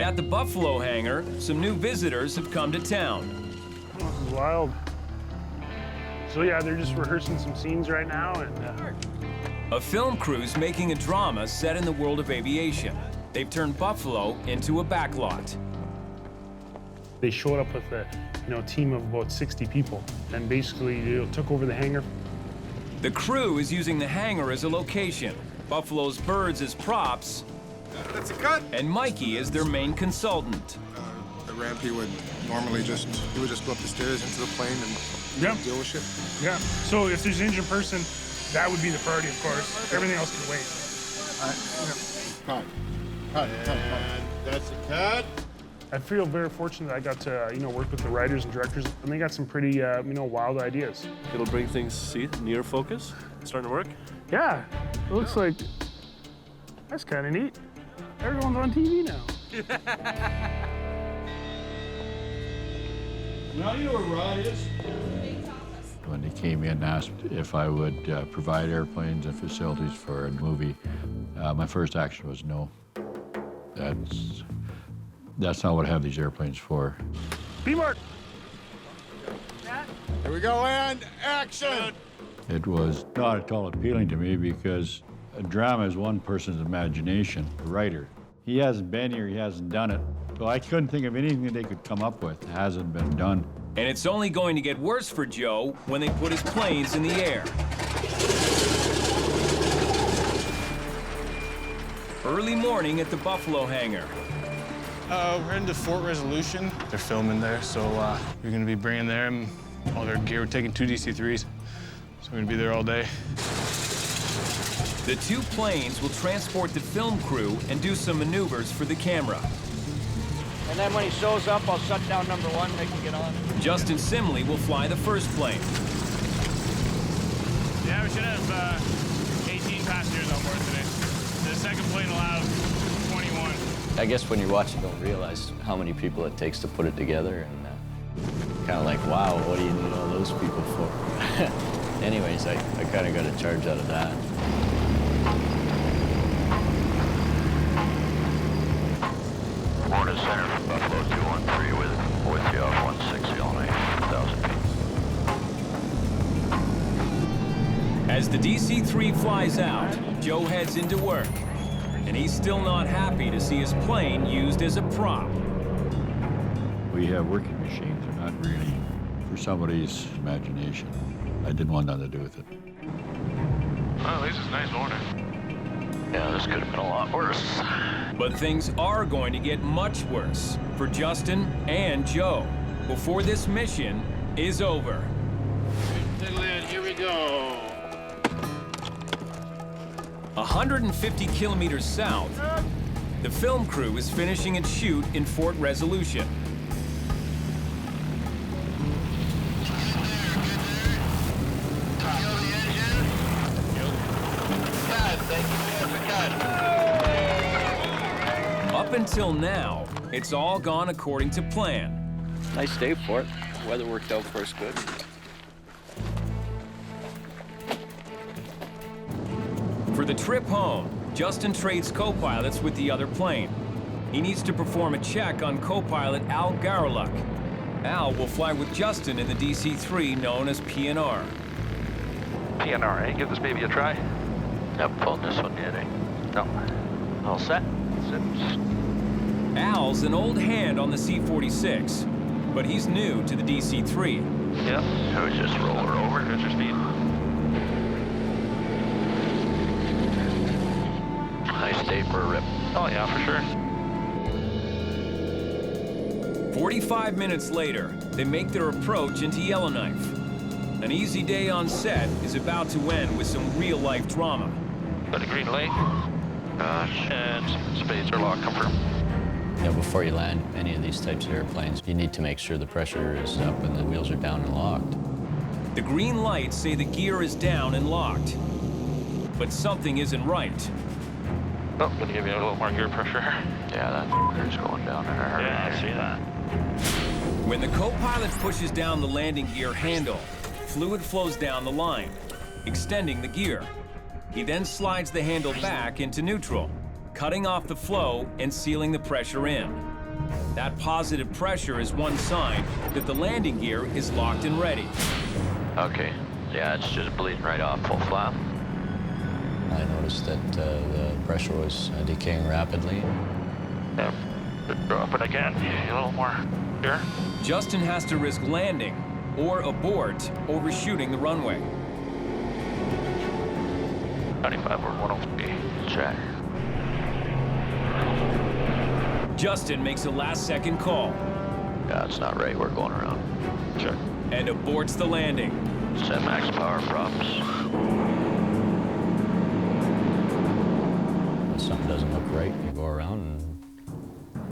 At the Buffalo hangar, some new visitors have come to town. This is wild. So yeah, they're just rehearsing some scenes right now, and A film crew's making a drama set in the world of aviation. They've turned Buffalo into a backlot. they showed up with a team of about 60 people, and basically took over the hangar. The crew is using the hangar as a location, Buffalo's birds as props, That's a cut. and Mikey is their main consultant. The ramp, he would normally he would just go up the stairs into the plane and deal with shit. Yeah. So if there's an injured person, that would be the priority, of course. Everything else can wait. Cut. And that's a cut. I feel very fortunate that I got to work with the writers and directors, and they got some pretty wild ideas. It'll bring things, near focus. It's starting to work. Yeah. It looks like that's kind of neat. Everyone's on TV now. Now you know where Rod is. When they came in and asked if I would provide airplanes and facilities for a movie, my first action was no. That's not what I have these airplanes for. B-Mark. Here we go, and action! It was not at all appealing to me because a drama is one person's imagination, the writer. He hasn't been here, he hasn't done it. So I couldn't think of anything that they could come up with. It hasn't been done. And it's only going to get worse for Joe when they put his planes in the air. Early morning at the Buffalo hangar. We're heading to Fort Resolution. They're filming there, so we're going to be bringing there all their gear. We're taking 2 DC-3s, so we're going to be there all day. The 2 planes will transport the film crew and do some maneuvers for the camera. And then when he shows up, I'll shut down number 1, they can get on. Justin Simle will fly the first plane. Yeah, we should have 18 passengers on board today. The second plane will have 21. I guess when you're watching, you don't realize how many people it takes to put it together, and kind of like, wow, what do you need all those people for? Anyways, I kind of got a charge out of that. Morning Center from Buffalo 213 with you off 160 on 8,000 feet. As the DC-3 flies out, Joe heads into work. And he's still not happy to see his plane used as a prop. We have working machines, they're not really for somebody's imagination. I didn't want nothing to do with it. Well, at least it's nice morning. Yeah, this could have been a lot worse. But things are going to get much worse for Justin and Joe before this mission is over. Here we go. 150 kilometers south, the film crew is finishing its shoot in Fort Resolution. Up until now, it's all gone according to plan. Nice day for it. Weather worked out for us good. For the trip home, Justin trades co-pilots with the other plane. He needs to perform a check on co-pilot Al Garaluk. Al will fly with Justin in the DC-3 known as PNR. PNR, eh? Give this baby a try. Haven't flown this one yet, eh? No. All set? Sit. Al's an old hand on the C-46, but he's new to the DC-3. Yep. So we just roll her over. Here's your speed. Nice day for a rip. Oh, yeah, for sure. 45 minutes later, they make their approach into Yellowknife. An easy day on set is about to end with some real-life drama. Got a green light. And spades are locked, confirm. Yeah, before you land any of these types of airplanes, you need to make sure the pressure is up and the wheels are down and locked. The green lights say the gear is down and locked, but something isn't right. Oh, gonna give you a little more gear pressure. Yeah, that gear's going down in a hurry. Yeah, I see that. When the co-pilot pushes down the landing gear handle, fluid flows down the line, extending the gear. He then slides the handle back into neutral, cutting off the flow and sealing the pressure in. That positive pressure is one sign that the landing gear is locked and ready. Okay, yeah, it's just bleeding right off, full flap. I noticed that the pressure was decaying rapidly. Yeah, drop it again, a little more here. Justin has to risk landing or abort overshooting the runway. 95 or 103, check. Justin makes a last-second call. Yeah, it's not right, we're going around. Check. And aborts the landing. Set max power props. When something doesn't look right, you go around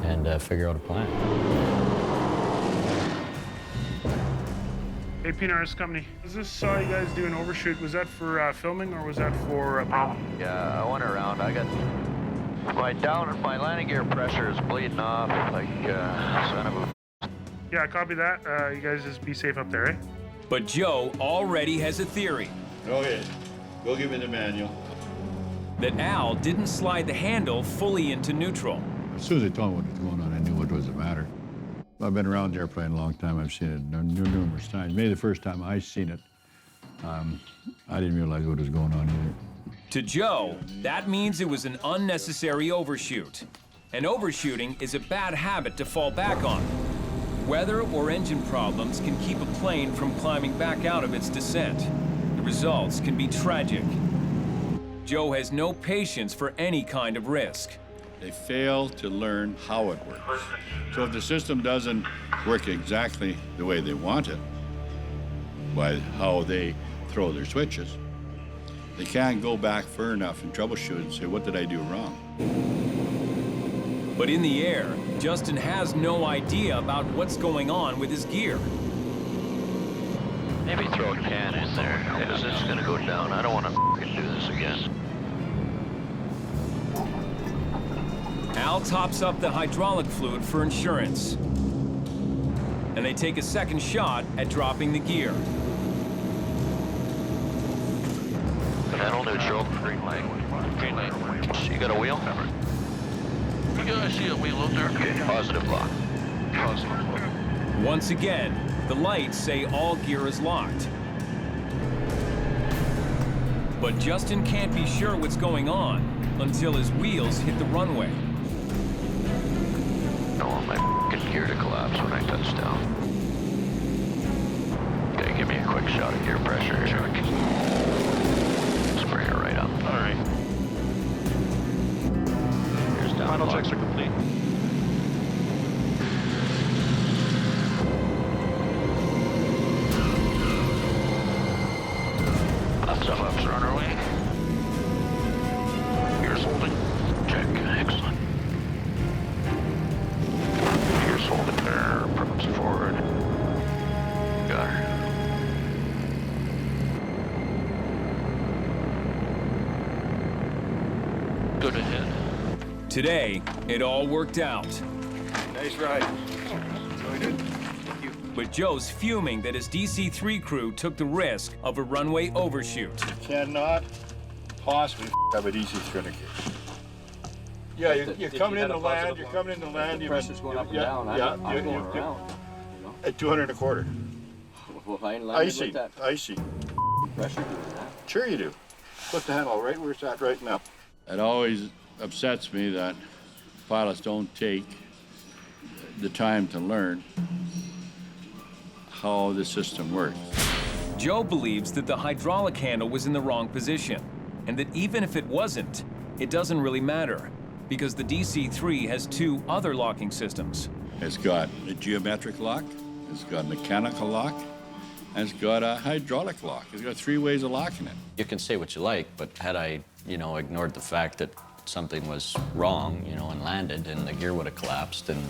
and figure out a plan. Hey, PNRS company. Was this saw you guys do an overshoot? Was that for filming or was that for a problem? Yeah, I went around. I got my landing gear pressure is bleeding off like son of a. Yeah, copy that. You guys just be safe up there, eh? But Joe already has a theory. Okay, go give me the manual. That Al didn't slide the handle fully into neutral. As soon as they told me what was going on, I knew what was the matter. I've been around the airplane a long time. I've seen it numerous times. Maybe the first time I seen it, I didn't realize what was going on either. To Joe, that means it was an unnecessary overshoot. And overshooting is a bad habit to fall back on. Weather or engine problems can keep a plane from climbing back out of its descent. The results can be tragic. Joe has no patience for any kind of risk. They fail to learn how it works. So if the system doesn't work exactly the way they want it, by how they throw their switches, they can't go back far enough and troubleshoot and say, what did I do wrong? But in the air, Justin has no idea about what's going on with his gear. Maybe throw a can in there, because it's gonna go down. I don't want to do this again. Al tops up the hydraulic fluid for insurance. And they take a second shot at dropping the gear. Panel neutral. Green light. Green light. You got a wheel? Yeah, I see a wheel up there. Okay, positive lock. Positive lock. Once again, the lights say all gear is locked. But Justin can't be sure what's going on until his wheels hit the runway. I want my f***ing gear to collapse when I touch down. Okay, give me a quick shot of gear pressure. Check. Just bring it right up. All right. Here's down. Final checks are complete. Ups are on our way. Gears holding. Check. Excellent. Gears holding there. Props forward. Got her. Good ahead. Today, it all worked out. Nice ride. But Joe's fuming that his DC-3 crew took the risk of a runway overshoot. Cannot possibly have a DC renegade. Yeah, you're coming in to land, you're coming in to land. The pressure's going up and down. I'm going around. You know? At 200 and a quarter. Well, I ain't Icy, like that. icy. Pressure doing that. Sure you do. Put the handle right where it's at right now. It always upsets me that pilots don't take the time to learn how the system works. Joe believes that the hydraulic handle was in the wrong position, and that even if it wasn't, it doesn't really matter, because the DC-3 has two other locking systems. It's got a geometric lock, it's got a mechanical lock, and it's got a hydraulic lock. It's got 3 ways of locking it. You can say what you like, but had I, ignored the fact that something was wrong, and landed, and the gear would have collapsed, and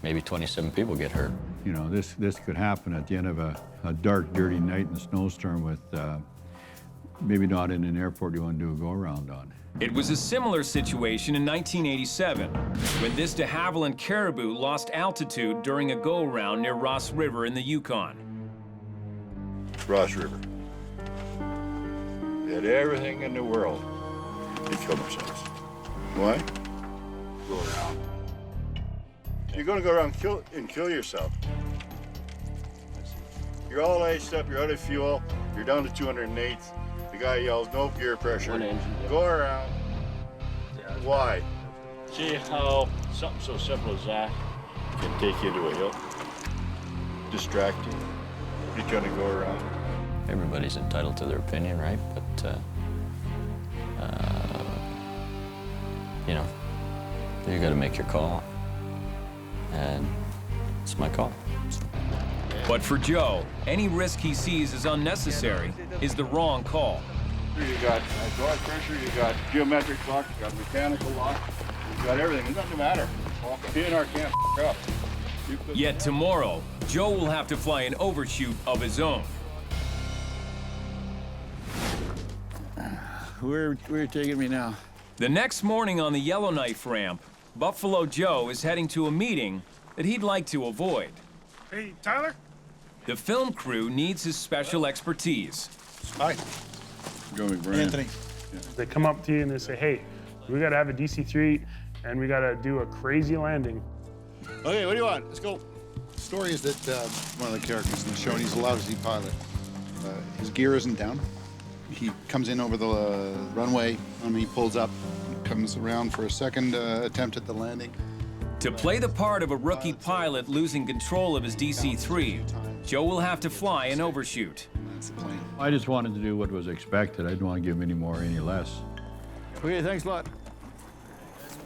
maybe 27 people get hurt. This could happen at the end of a dark, dirty night in a snowstorm with maybe not in an airport you want to do a go-around on. It was a similar situation in 1987, when this de Havilland Caribou lost altitude during a go-around near Ross River in the Yukon. Ross River. They had everything in the world. They killed themselves. Why? go around. You're gonna go around and kill yourself. You're all iced up, you're out of fuel, you're down to 208. The guy yells, no gear pressure. Go around. Why? See how something so simple as that Can take you to a hill. Distract you. You're gonna go around. everybody's entitled to their opinion, right? But, you know, you got to make your call. And it's my call. But for Joe, any risk he sees as unnecessary is the wrong call. You got hydraulic pressure, you got geometric lock, you got mechanical lock, you got everything. It doesn't matter. PNR can't up. Yet tomorrow, Joe will have to fly an overshoot of his own. Where are you taking me now? The next morning on the Yellowknife ramp, Buffalo Joe is heading to a meeting that he'd like to avoid. Hey, Tyler? The film crew needs his special expertise. Hi. Joe McBryan. Anthony. They come up to you and they say, hey, we gotta have a DC-3 and we gotta do a crazy landing. Okay, what do you want? Let's go. The story is that one of the characters in the show, and he's a lousy pilot. His gear isn't down. He comes in over the runway and he pulls up, comes around for a second attempt at the landing. To play the part of a rookie pilot losing control of his DC-3, Joe will have to fly an overshoot. That's the plane. I just wanted to do what was expected. I didn't want to give him any more, any less. Okay, thanks a lot.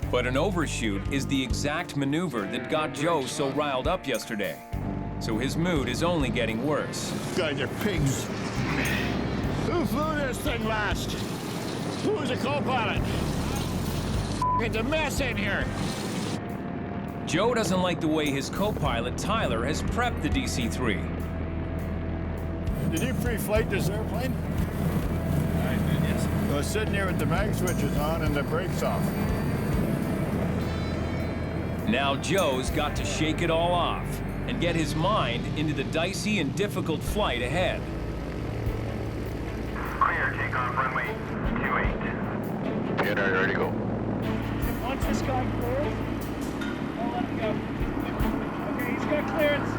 But an overshoot is the exact maneuver that got Joe so riled up yesterday. So his mood is only getting worse. You guys are pigs. Who flew this thing last? Who was a co-pilot? It's a mess in here. Joe doesn't like the way his co-pilot Tyler has prepped the DC-3. Did you pre-flight this airplane? I did, yes. I was sitting here with the mag switches on and the brakes off. Now Joe's got to shake it all off and get his mind into the dicey and difficult flight ahead. Clear, takeoff runway 28. PNR ready to go. Once this guy clears, I'll let him go. Okay, he's got clearance.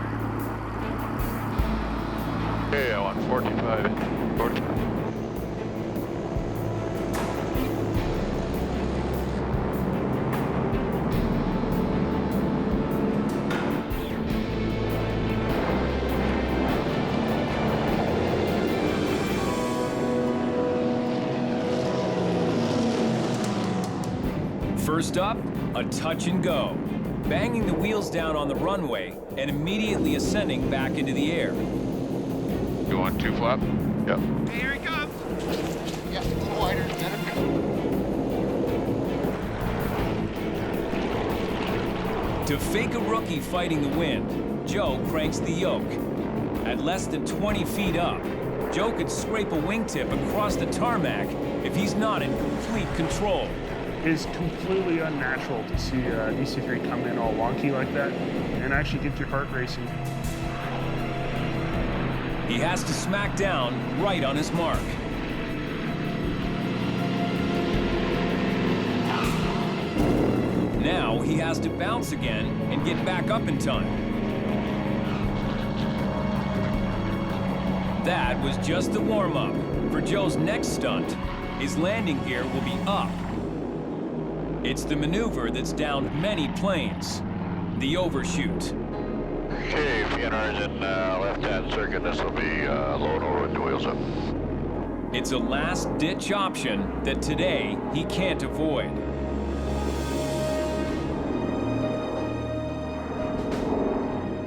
Okay, I want 45. 45. First up, a touch and go, banging the wheels down on the runway and immediately ascending back into the air. You want 2 flap? Yep. Here he comes. Yeah, a little wider, better. To fake a rookie fighting the wind, Joe cranks the yoke. At less than 20 feet up, Joe could scrape a wingtip across the tarmac if he's not in complete control. It's completely unnatural to see a DC-3 come in all wonky like that and actually get your heart racing. He has to smack down right on his mark. Now he has to bounce again and get back up in time. That was just the warm-up. For Joe's next stunt, his landing gear will be up. It's the maneuver that's downed many planes, the overshoot. Okay, PNR's in left-hand circuit. This will be low and over with the wheels up. It's a last-ditch option that today he can't avoid.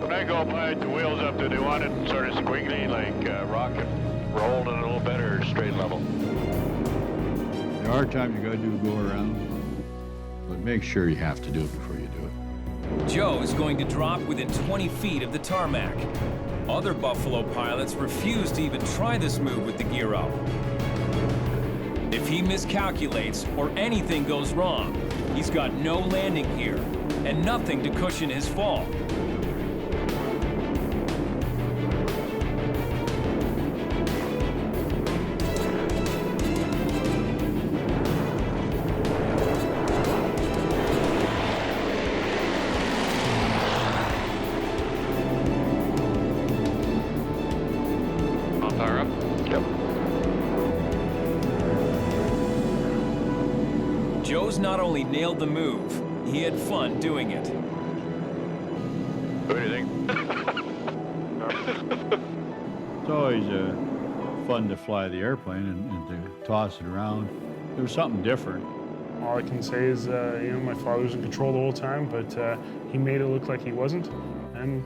When I go by the wheels up, do they want it sort of squiggly, like rocket, rolled and a little better straight level? There are times you gotta do go around, but make sure you have to do it before you do it. Joe is going to drop within 20 feet of the tarmac. Other Buffalo pilots refuse to even try this move with the gear up. If he miscalculates or anything goes wrong, he's got no landing gear and nothing to cushion his fall. Joe's not only nailed the move, he had fun doing it. What do you think? It's always fun to fly the airplane and to toss it around. It was something different. All I can say is, my father was in control the whole time, but he made it look like he wasn't. And,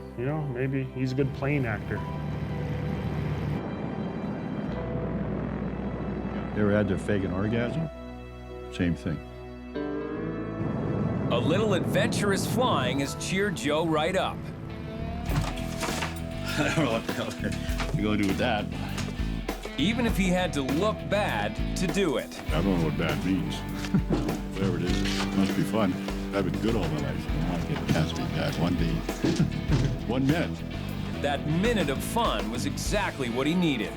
maybe he's a good plane actor. You ever had to fake an orgasm? Same thing. A little adventurous flying has cheered Joe right up. I don't know what the hell you're going to do with that. Even if he had to look bad to do it. I don't know what bad means. Whatever it is, it must be fun. I've been good all my life. I want to get a chance to be bad one day. 1 minute. That minute of fun was exactly what he needed.